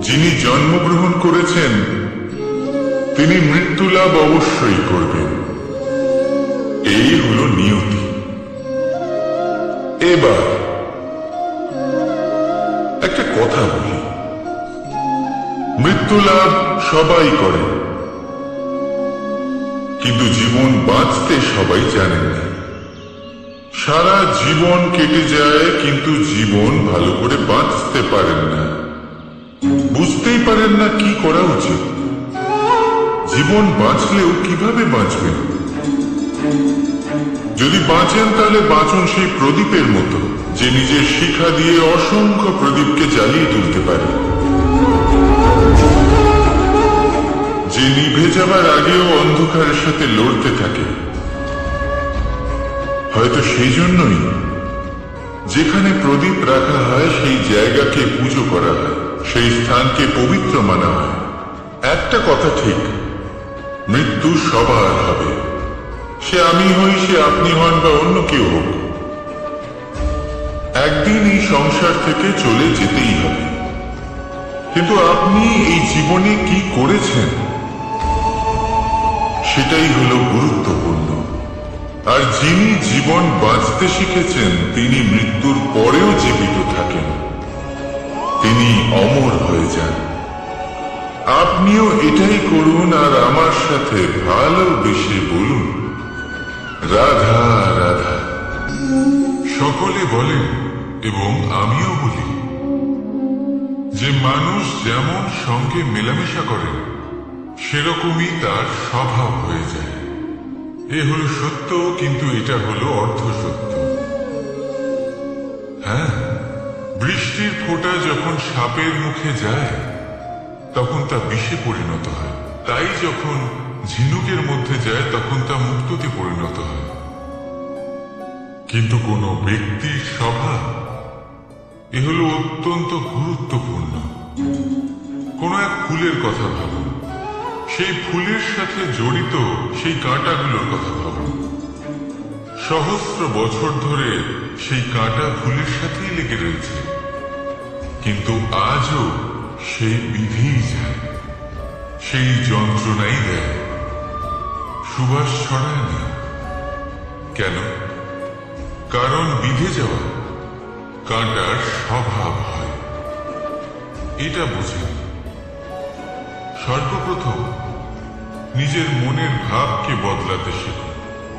যিনি জন্মগ্রহণ করেছেন তিনি মৃত্যু লাভ অবশ্যই করবেন, এই হল নিয়তি। এবার একটা কথা বলি, মৃত্যু লাভ সবাই করে, কিন্তু জীবন বাঁচতে সবাই জানেন না। সারা জীবন কেটে যায় কিন্তু জীবন ভালো করে বাঁচতে পারেন না, বুঝতেই পারেন না কি করা উচিত। জীবন বাঁচলেও কিভাবে বাঁচবেন? যদি বাঁচেন তাহলে বাঁচুন সেই প্রদীপের মতো, যে নিজের শিখা দিয়ে অসংখ্য প্রদীপকে জ্বালিয়ে তুলতে পারে, যে নিভে যাবার আগেও অন্ধকারের সাথে লড়তে থাকে। হয়তো সেই জন্যই যেখানে প্রদীপ রাখা হয় সেই জায়গাকে পুজো করা হয়, সেই স্থানকে পবিত্র মানা হয়। একটা কথা ঠিক, মৃত্যু সবার হবে, সে আমি হই, সে আপনি হন বা অন্য কেউ হোক। একদিন এই সংসার থেকে চলে যেতেই হবে, কিন্তু আপনি এই জীবনে কি করেছেন সেটাই হলো গুরুত্বপূর্ণ। আর যিনি জীবন বাঁচতে শিখেছেন তিনি মৃত্যুর পরেও জীবিত থাকেন, তিনি অমর হয়ে যান। আপনিও এটাই করুন আর আমার সাথে ভালোবেসে বলুন রাধা রাধা। সকলে বলেন এবং আমিও বলি যে মানুষ যেমন সঙ্গে মেলামেশা করেন সেরকমই তার স্বভাব হয়ে যায়। এ হলো সত্য, কিন্তু এটা হলো অর্ধ সত্য। হ্যাঁ, বৃষ্টির ফোঁটা যখন সাপের মুখে যায় তখন তা বিষে পরিণত হয়, তাই যখন ঝিনুকের মধ্যে যায় তখন তা মুক্ততে পরিণত হয়। কিন্তু কোন ব্যক্তির স্বভাব এ হলো অত্যন্ত গুরুত্বপূর্ণ। কোন এক ফুলের কথা ভাবুন, সেই ফুলের সাথে জড়িত সেই কাঁটাগুলোর কথা ভাবুন। সহস্র বছর ধরে সেই কাঁটা ফুলের সাথেই লেগে রয়েছে, কিন্তু আজও সেই বিধেই যায়, সেই যন্ত্রণাই দেয়, সুবাস ছড়ায় না। কেন? কারণ বিধে যাওয়া কাঁটার স্বভাব হয়। এটা বুঝেন। সর্বপ্রথম নিজের মনের ভাবকে বদলাতে শিখুন,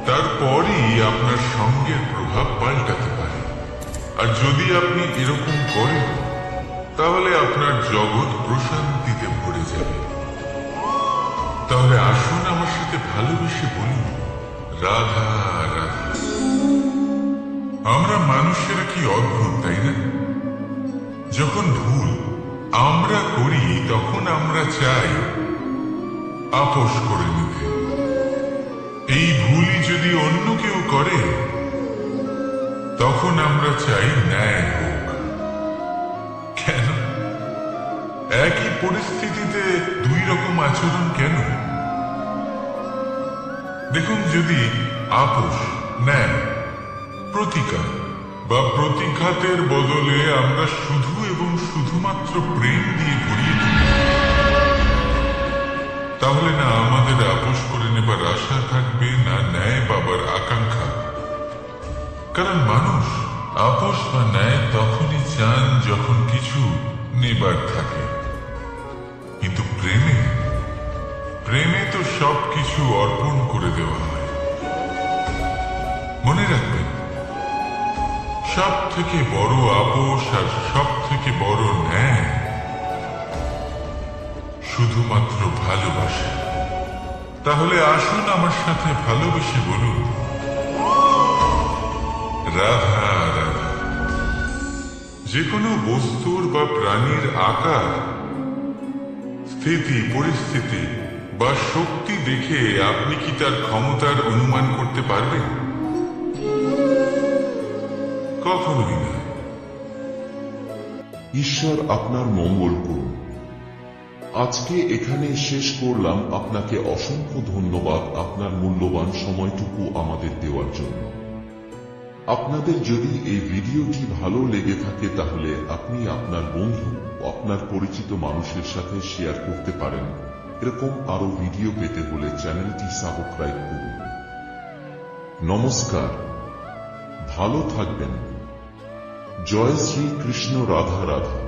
তারপরই আপনার সঙ্গের প্রভাব পাল্টাতে পারে। আর যদি আপনি এরকম করেন তাহলে আপনার জগৎ প্রশান্তিতে ভরে যাবে। তাহলে আসুন আমার সাথে ভালোবেসে বলুন রাধা রাধা। আমরা মানুষেরা কি অদ্ভুত, তাই না? যখন ভুল আমরা করি তখন আমরা চাই আপোষ করে নিতে। এই ভুলই যদি অন্য কেউ করে তখন আমরা চাই ন্যায় হোক। কেন? একই পরিস্থিতিতে দুই রকম আচরণ কেন? দেখুন, যদি আপোষ, ন্যায়, প্রতিকার বা প্রতিঘাতের বদলে আমরা শুধু এবং শুধুমাত্র প্রেম দিয়ে ভরিয়ে তুলি, তাহলে না আমাদের আপোষ করে নেবার আশা থাকবে, না ন্যায় পাবার আকাঙ্ক্ষা। কারণ মানুষ আপোষ বা ন্যায় তখনই চান যখন কিছু নেবার থাকে, কিন্তু প্রেমে তো সবকিছু অর্পণ করে দেওয়া হয়। মনে রাখবেন, সব থেকে বড় আপোষ আর সব থেকে বড় ন্যায় শুধুমাত্র ভালোবাসা। তাহলে আসুন আমার সাথে ভালোবেসে বলুন রাধা রাধা। যে কোনো বস্তুর বা প্রাণীর আকার, স্থিতি, পরিস্থিতি বা শক্তি দেখে আপনি কি তার ক্ষমতার অনুমান করতে পারবেন? কখনোই না। ঈশ্বর আপনার মঙ্গল করুন। আজকে এখানে শেষ করলাম। আপনাকে অসংখ্য ধন্যবাদ আপনার মূল্যবান সময়টুকু আমাদের দেওয়ার জন্য। আপনাদের যদি এই ভিডিওটি ভালো লেগে থাকে তাহলে আপনি আপনার বন্ধু ও আপনার পরিচিত মানুষের সাথে শেয়ার করতে পারেন। এরকম আরো ভিডিও পেতে হলে চ্যানেলটি সাবস্ক্রাইব করুন। নমস্কার, ভালো থাকবেন। জয় শ্রী কৃষ্ণ, রাধা রাধা।